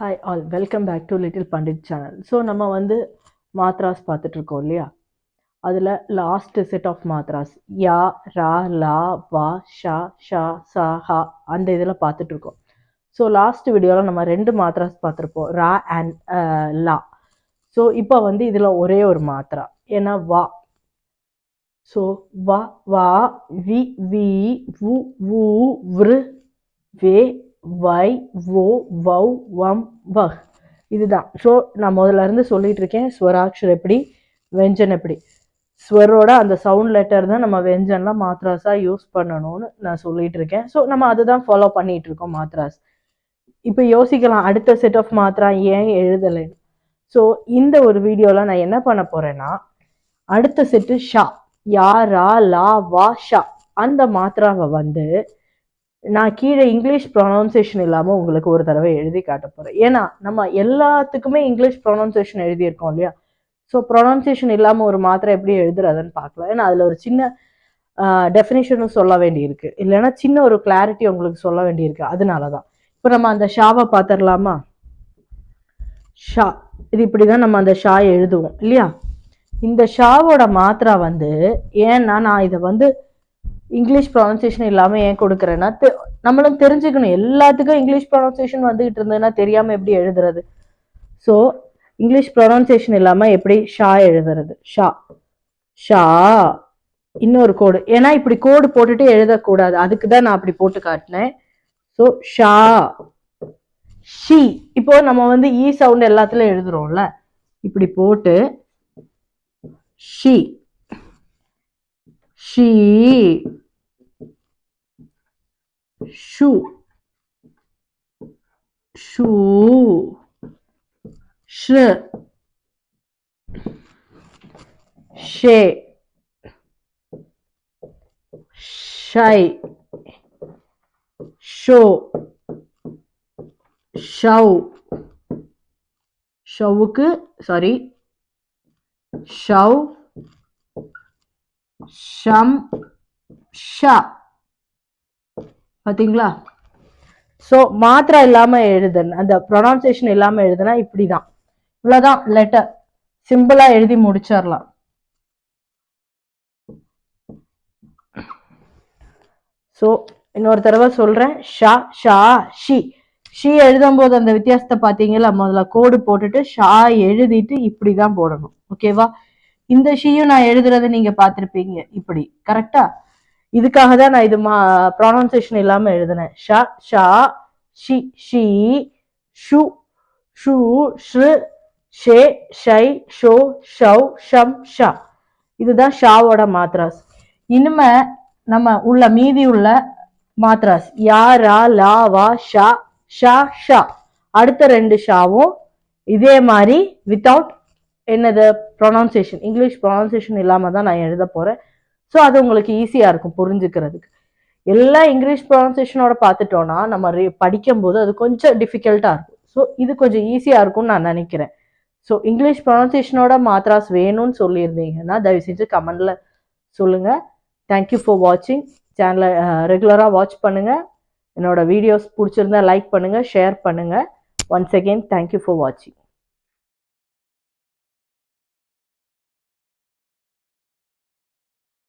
Hi all, welcome back to Little Pandit channel. So நம்ம வந்து மாத்ராஸ் பார்த்துட்டு இருக்கோம் இல்லையா? அதில் லாஸ்ட் செட் ஆஃப் மாத்ராஸ் யா, ரா, லா, வா, ஷா, ஷா, சா, ஹா அந்த இதில் பார்த்துட்டு இருக்கோம். ஸோ லாஸ்ட் வீடியோவில் நம்ம 2 மாத்ராஸ் பார்த்துருப்போம், ரா அண்ட் லா. ஸோ இப்போ வந்து இதில் ஒரே ஒரு மாத்ரா, ஏன்னா வா. ஸோ வா, வா, வி, வி, வு, வு, விரு, வே, வை, வோ, வௌ, வம், வஹ். இதுதான். ஸோ நான் முதல்ல இருந்து சொல்லிட்டு இருக்கேன், ஸ்வராட்சர் எப்படி, வெஞ்சன் எப்படி. ஸ்வரோட அந்த சவுண்ட் லெட்டர் தான் நம்ம வெஞ்சன்லாம் மாத்ராஸாக யூஸ் பண்ணணும்னு நான் சொல்லிட்டு இருக்கேன். ஸோ நம்ம அதை தான் ஃபாலோ பண்ணிட்டு இருக்கோம் மாத்ராஸ். இப்போ யோசிக்கலாம், அடுத்த செட் ஆஃப் மாத்ரா ஏன் எழுதலைன்னு. ஸோ இந்த ஒரு வீடியோவில் நான் என்ன பண்ண போறேன்னா, அடுத்த செட்டு ஷா, யா, ரா, லா, வா, ஷா அந்த மாத்ராவை வந்து நான் கீழே இங்கிலீஷ் ப்ரொனவுன்சியேஷன் இல்லாமல் உங்களுக்கு ஒரு தடவை எழுதி காட்ட போகிறேன். ஏன்னா நம்ம எல்லாத்துக்குமே இங்கிலீஷ் ப்ரொனவுன்சியேஷன் எழுதியிருக்கோம் இல்லையா? ஸோ ப்ரொனவுன்சியேஷன் இல்லாமல் ஒரு மாத்திரை எப்படி எழுதுறதுன்னு பார்க்கலாம். ஏன்னா அதில் ஒரு சின்ன டெஃபினேஷனும் சொல்ல வேண்டியிருக்கு, இல்லைன்னா சின்ன ஒரு கிளாரிட்டி உங்களுக்கு சொல்ல வேண்டியிருக்கு. அதனால தான் இப்போ நம்ம அந்த ஷாவை பார்த்துடலாமா? ஷா, இது இப்படி தான் நம்ம அந்த ஷா எழுதுவோம் இல்லையா? இந்த ஷாவோட மாத்திரா வந்து, ஏன்னா நான் இதை வந்து இங்கிலீஷ் ப்ரொனன்சியேஷன் இல்லாமல் ஏன் கொடுக்குறேன்னா, நம்மளும் தெரிஞ்சுக்கணும். எல்லாத்துக்கும் இங்கிலீஷ் ப்ரொனன்சியேஷன் வந்துகிட்டு இருந்ததுன்னா தெரியாமல் எப்படி எழுதுறது? ஸோ இங்கிலீஷ் ப்ரொனன்சியேஷன் இல்லாமல் எப்படி ஷா எழுதுறது? ஷா, ஷா. இன்னொரு கோடு, ஏன்னா இப்படி கோடு போட்டுட்டு எழுதக்கூடாது, அதுக்கு தான் நான் அப்படி போட்டு காட்டினேன். ஸோ ஷா, ஷி. இப்போ நம்ம வந்து இ சவுண்ட் எல்லாத்துலயும் எழுதுறோம்ல, இப்படி போட்டு ஷி, ஷி, ஷூ, ஷூ, ஷ், ஷே, ஷை, ஷோ, ஷவ், ஷவுக்கு சாரி, ஷவ், ஷம், ஷா. பாத்தீங்களா? ஸோ மாத்திரை இல்லாம எழுதுன, அந்த ப்ரொனவுன்சியேஷன் இல்லாம எழுதுனா இப்படிதான். இவ்வளவுதான் லெட்டர், சிம்பிளா எழுதி முடிச்சிடலாம். ஸோ இன்னொரு தடவை சொல்றேன், ஷா, ஷா, ஷி. ஷி எழுதும் போது அந்த வித்தியாசத்தை பார்த்தீங்களா? முதல்ல கோடு போட்டுட்டு ஷா எழுதிட்டு இப்படிதான் போடணும், ஓகேவா? இந்த ஷியும் நான் எழுதுறதை நீங்க பார்த்துருப்பீங்க இப்படி, கரெக்டா? இதுக்காக தான் நான் இது ப்ரொனவுன்சியேஷன் இல்லாம எழுதினேன். ஷா, ஷா, ஷி, ஷி, ஷு, ஷூ, ஷ்ரு, ஷே, ஷை, ஷோ, ஷவ், ஷம், ஷா. இதுதான் ஷாவோட மாத்ராஸ். இனிமே நம்ம உள்ள மீதி உள்ள மாத்ராஸ் யா, ரா, லா, வா, ஷா, ஷா, ஷா. அடுத்த 2 ஷாவும் இதே மாதிரி வித்தவுட் என்னது ப்ரொனவுன்சியேஷன், இங்கிலீஷ் ப்ரொனவுன்சியேஷன் இல்லாம தான் நான் எழுத போறேன். ஸோ அது உங்களுக்கு ஈஸியா இருக்கும் புரிஞ்சுக்கிறதுக்கு. எல்லாம் இங்கிலீஷ் ப்ரொனவுன்சியேஷனோட பார்த்துட்டோம்னா நம்ம படிக்கும் போது அது கொஞ்சம் டிஃபிகல்ட்டா இருக்கும். ஸோ இது கொஞ்சம் ஈஸியா இருக்கும்னு நான் நினைக்கிறேன். ஸோ இங்கிலீஷ் ப்ரொனவுன்சியேஷனோட மாத்ராஸ் வேணும்னு சொல்லியிருந்தீங்கன்னா தயவு செஞ்சு கமெண்ட்ல சொல்லுங்க. தேங்க்யூ ஃபார் வாட்சிங். சேனலை ரெகுலராக வாட்ச் பண்ணுங்க. என்னோட வீடியோஸ் பிடிச்சிருந்தா லைக் பண்ணுங்க, ஷேர் பண்ணுங்க. ஒன்ஸ் அகெயின் தேங்க்யூ ஃபார் வாட்சிங்.